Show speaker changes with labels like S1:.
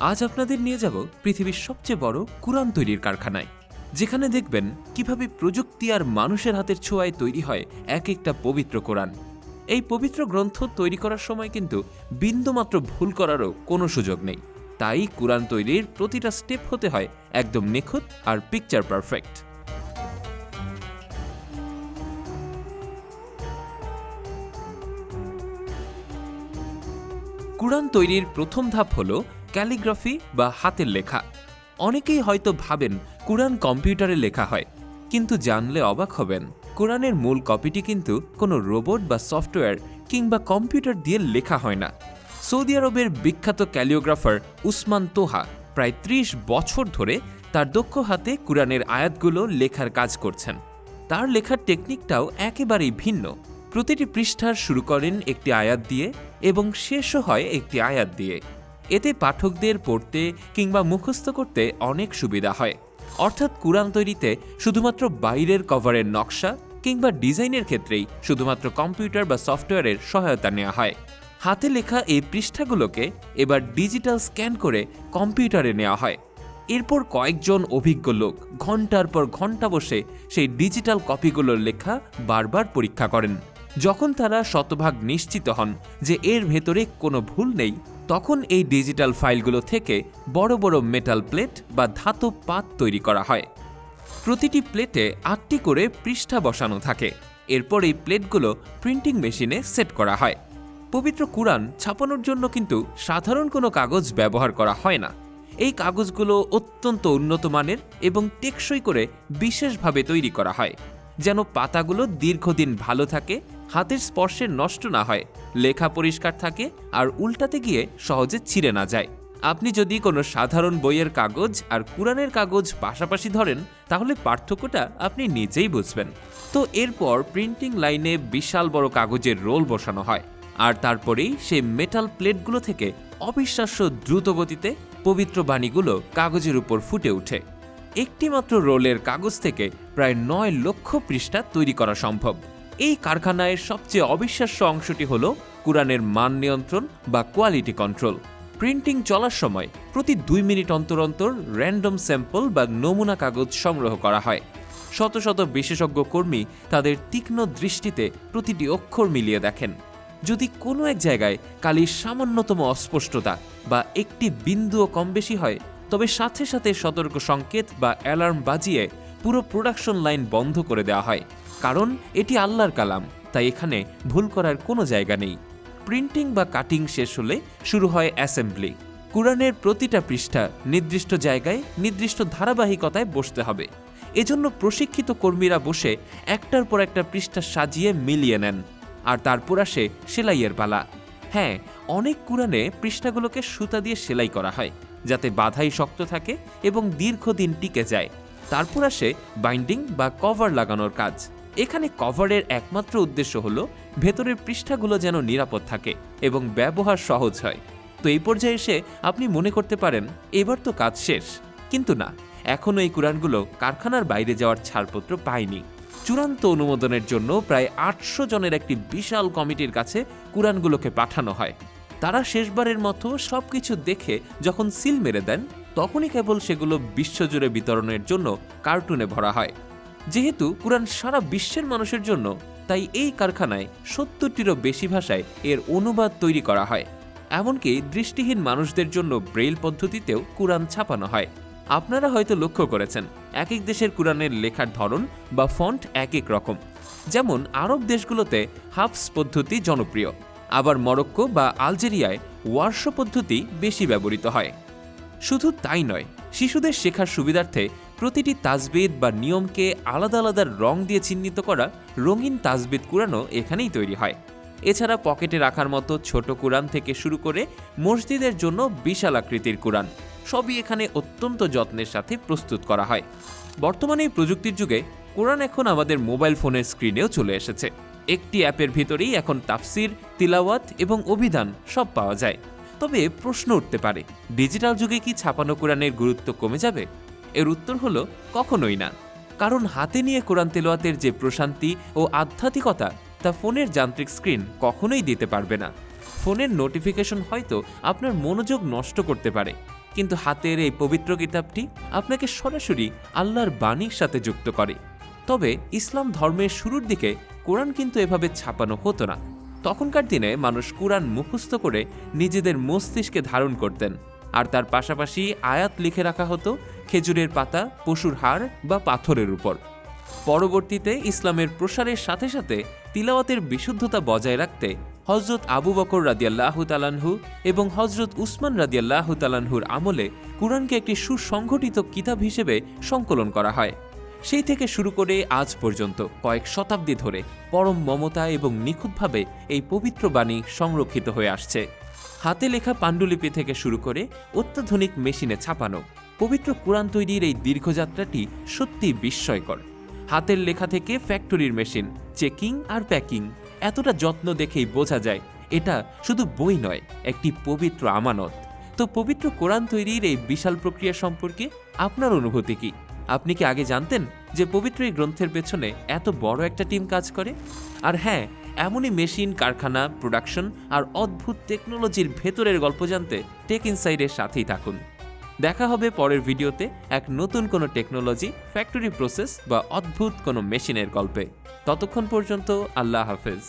S1: আজ আপনাদের নিয়ে যাব পৃথিবীর সবচেয়ে বড় কুরআন তৈরির কারখানায়, যেখানে দেখবেন কিভাবে প্রযুক্তি আর মানুষের হাতের ছোঁয়ায় তৈরি হয় এক একটা পবিত্র কোরআন। এই পবিত্র গ্রন্থ তৈরি করার সময় কিন্তু বিন্দুমাত্র ভুল করারও কোনো সুযোগ নেই। তাই কুরআন তৈরির প্রতিটা স্টেপ হতে হয় একদম নিখুঁত আর পিকচার পারফেক্ট। কুরআন তৈরির প্রথম ধাপ হল ক্যালিগ্রাফি বা হাতের লেখা। অনেকেই হয়তো ভাবেন কুরআন কম্পিউটারে লেখা হয়, কিন্তু জানলে অবাক হবেন কুরআনের মূল কপিটি কিন্তু কোনো রোবট বা সফটওয়্যার কিংবা কম্পিউটার দিয়ে লেখা হয় না। সৌদি আরবের বিখ্যাত ক্যালিওগ্রাফার উসমান তোহা প্রায় ৩০ বছর ধরে তার দক্ষ হাতে কুরআনের আয়াতগুলো লেখার কাজ করছেন। তার লেখার টেকনিকটাও একেবারেই ভিন্ন। প্রতিটি পৃষ্ঠার শুরু করেন একটি আয়াত দিয়ে এবং শেষও হয় একটি আয়াত দিয়ে। এতে পাঠকদের পড়তে কিংবা মুখস্থ করতে অনেক সুবিধা হয়। অর্থাৎ কুরআন তৈরিতে শুধুমাত্র বাইরের কভারের নকশা কিংবা ডিজাইনের ক্ষেত্রেই শুধুমাত্র কম্পিউটার বা সফটওয়্যারের সহায়তা নেওয়া হয়। হাতে লেখা এই পৃষ্ঠাগুলোকে এবার ডিজিটাল স্ক্যান করে কম্পিউটারে নেওয়া হয়। এরপর কয়েকজন অভিজ্ঞ লোক ঘন্টার পর ঘন্টা বসে সেই ডিজিটাল কপিগুলোর লেখা বারবার পরীক্ষা করেন। যখন তারা শতভাগ নিশ্চিত হন যে এর ভেতরে কোনো ভুল নেই, তখন এই ডিজিটাল ফাইলগুলো থেকে বড় বড় মেটাল প্লেট বা ধাতব পাত তৈরি করা হয়। প্রতিটি প্লেটে ৮টি করে পৃষ্ঠা বসানো থাকে। এরপর এই প্লেটগুলো প্রিন্টিং মেশিনে সেট করা হয়। পবিত্র কুরআন ছাপানোর জন্য কিন্তু সাধারণ কোনো কাগজ ব্যবহার করা হয় না। এই কাগজগুলো অত্যন্ত উন্নত মানের এবং টেকসই করে বিশেষভাবে তৈরি করা হয়, যেন পাতাগুলো দীর্ঘদিন ভালো থাকে, হাতের স্পর্শে নষ্ট না হয়, লেখা পরিষ্কার থাকে আর উল্টাতে গিয়ে সহজে ছিঁড়ে না যায়। আপনি যদি কোনো সাধারণ বইয়ের কাগজ আর কুরআনের কাগজ পাশাপাশি ধরেন, তাহলে পার্থক্যটা আপনি নিজেই বুঝবেন। তো এরপর প্রিন্টিং লাইনে বিশাল বড় কাগজের রোল বসানো হয়, আর তারপরেই সেই মেটাল প্লেটগুলো থেকে অবিশ্বাস্য দ্রুত গতিতে পবিত্র বাণীগুলো কাগজের উপর ফুটে ওঠে। একটি মাত্র রোলের কাগজ থেকে প্রায় ৯ লক্ষ পৃষ্ঠা তৈরি করা সম্ভব। এই কারখানায় সবচেয়ে অবিশ্বাস্য অংশটি হল কুরআনের মান নিয়ন্ত্রণ বা কোয়ালিটি কন্ট্রোল। প্রিন্টিং চলার সময় প্রতি ২ মিনিট অন্তর অন্তর র্যান্ডম স্যাম্পল বা নমুনা কাগজ সংগ্রহ করা হয়। শত শত বিশেষজ্ঞ কর্মী তাদের তীক্ষ্ণ দৃষ্টিতে প্রতিটি অক্ষর মিলিয়ে দেখেন। যদি কোনো এক জায়গায় কালির সামান্যতম অস্পষ্টতা বা একটি বিন্দুও কম বেশি হয়, তবে সাথে সাথে সতর্ক সংকেত বা অ্যালার্ম বাজিয়ে পুরো প্রোডাকশন লাইন বন্ধ করে দেওয়া হয়। কারণ এটি আল্লাহর কালাম, তাই এখানে ভুল করার কোনো জায়গা নেই। প্রিন্টিং বা কাটিং শেষ হলে শুরু হয় অ্যাসেম্বলি। কুরআনের প্রতিটা পৃষ্ঠা নির্দিষ্ট জায়গায় নির্দিষ্ট ধারাবাহিকতায় বসতে হবে। এজন্য প্রশিক্ষিত কর্মীরা বসে একটার পর একটা পৃষ্ঠা সাজিয়ে মিলিয়ে নেন। আর তারপর আসে সেলাইয়ের পালা। হ্যাঁ, অনেক কুরআনে পৃষ্ঠাগুলোকে সুতা দিয়ে সেলাই করা হয়, যাতে বাঁধাই শক্ত থাকে এবং দীর্ঘদিন টিকে যায়। তারপর আসে বাইন্ডিং বা কভার লাগানোর কাজ। এখানে কভারের একমাত্র উদ্দেশ্য হলো ভেতরের পৃষ্ঠাগুলো যেন নিরাপদ থাকে এবং ব্যবহার সহজ হয়। তো এই পর্যায়ে এসে আপনি মনে করতে পারেন এবার তো কাজ শেষ, কিন্তু না, এখনও এই কুরআনগুলো কারখানার বাইরে যাওয়ার ছাড়পত্র পায়নি। চূড়ান্ত অনুমোদনের জন্য প্রায় ৮০০ জনের একটি বিশাল কমিটির কাছে কুরআনগুলোকে পাঠানো হয়। তারা শেষবারের মতো সবকিছু দেখে যখন সিল মেরে দেন, তখনই কেবল সেগুলো বিশ্বজুড়ে বিতরণের জন্য কার্টুনে ভরা হয়। যেহেতু কুরআন সারা বিশ্বের মানুষের জন্য, তাই এই কারখানায় ৭০টিরও বেশি ভাষায় এর অনুবাদ তৈরি করা হয়। এমনকি দৃষ্টিহীন মানুষদের জন্য ব্রেইল পদ্ধতিতেও কুরআন ছাপানো হয়। আপনারা হয়তো লক্ষ্য করেছেন, এক এক দেশের কুরআনের লেখার ধরন বা ফন্ট এক এক রকম। যেমন আরব দেশগুলোতে হাফস পদ্ধতি জনপ্রিয়, আবার মরক্কো বা আলজেরিয়ায় ওয়ার্শ পদ্ধতি বেশি ব্যবহৃত হয়। শুধু তাই নয়, শিশুদের শেখার সুবিধার্থে প্রতিটি তাজবিদ বা নিয়মকে আলাদা আলাদা রং দিয়ে চিহ্নিত করা রঙিন তাজবিদ কুরআনও এখানেই তৈরি হয়। এছাড়া পকেটে রাখার মতো ছোট কুরআন থেকে শুরু করে মসজিদের জন্য বিশাল আকৃতির কুরআন, সবই এখানে অত্যন্ত যত্নের সাথে প্রস্তুত করা হয়। বর্তমানে এই প্রযুক্তির যুগে কুরআন এখন আমাদের মোবাইল ফোনের স্ক্রিনেও চলে এসেছে। একটি অ্যাপের ভিতরেই এখন তাফসির, তিলাওয়াত এবং অভিধান সব পাওয়া যায়। তবে প্রশ্ন উঠতে পারে, ডিজিটাল যুগে কি ছাপানো কুরআনের গুরুত্ব কমে যাবে? এর উত্তর হলো কখনোই না। কারণ হাতে নিয়ে কোরআন তেলাওয়াতের যে প্রশান্তি ও আধ্যাত্মিকতা, তা ফোনের যান্ত্রিক স্ক্রিন কখনোই দিতে পারবে না। ফোনের নোটিফিকেশন হয়তো আপনার মনোযোগ নষ্ট করতে পারে, কিন্তু হাতের এই পবিত্র কিতাবটি আপনাকে সরাসরি আল্লাহর বাণীর সাথে যুক্ত করে। তবে ইসলাম ধর্মের শুরুর দিকে কোরআন কিন্তু এভাবে ছাপানো হতো না। তখনকার দিনে মানুষ কোরআন মুখস্থ করে নিজেদের মস্তিষ্কে ধারণ করতেন, আর তার পাশাপাশি আয়াত লিখে রাখা হতো খেজুরের পাতা, পশুর হাড় বা পাথরের উপর। পরবর্তীতে ইসলামের প্রসারের সাথে সাথে তিলাওয়াতের বিশুদ্ধতা বজায় রাখতে হজরত আবু বকর রাদিয়াল্লাহু তাআলাহু এবং হজরত উসমান রাদিয়াল্লাহু তাআলাহুর আমলে কুরআনকে একটি সুসংগঠিত কিতাব হিসেবে সংকলন করা হয়। সেই থেকে শুরু করে আজ পর্যন্ত কয়েক শতাব্দী ধরে পরম মমতা এবং নিখুঁতভাবে এই পবিত্র বাণী সংরক্ষিত হয়ে আসছে। হাতে লেখা পাণ্ডুলিপি থেকে শুরু করে অত্যাধুনিক মেশিনে ছাপানো পবিত্র কুরআন তৈরির এই দীর্ঘযাত্রাটি সত্যি বিস্ময়কর। হাতের লেখা থেকে ফ্যাক্টরির মেশিন, চেকিং আর প্যাকিং, এতটা যত্ন দেখেই বোঝা যায় এটা শুধু বই নয়, একটি পবিত্র আমানত। তো পবিত্র কোরআন তৈরির এই বিশাল প্রক্রিয়া সম্পর্কে আপনার অনুভূতি কি? আপনি কি আগে জানতেন যে পবিত্র এই গ্রন্থের পেছনে এত বড় একটা টিম কাজ করে? আর হ্যাঁ, এমনই মেশিন, কারখানা, প্রোডাকশন আর অদ্ভুত টেকনোলজির ভেতরের গল্প জানতে টেক ইনসাইডের সাথেই থাকুন। দেখা হবে পরের ভিডিওতে এক নতুন কোনো টেকনোলজি, ফ্যাক্টরি প্রসেস বা অদ্ভুত কোনো মেশিনের গল্পে। ততক্ষণ পর্যন্ত আল্লাহ হাফেজ।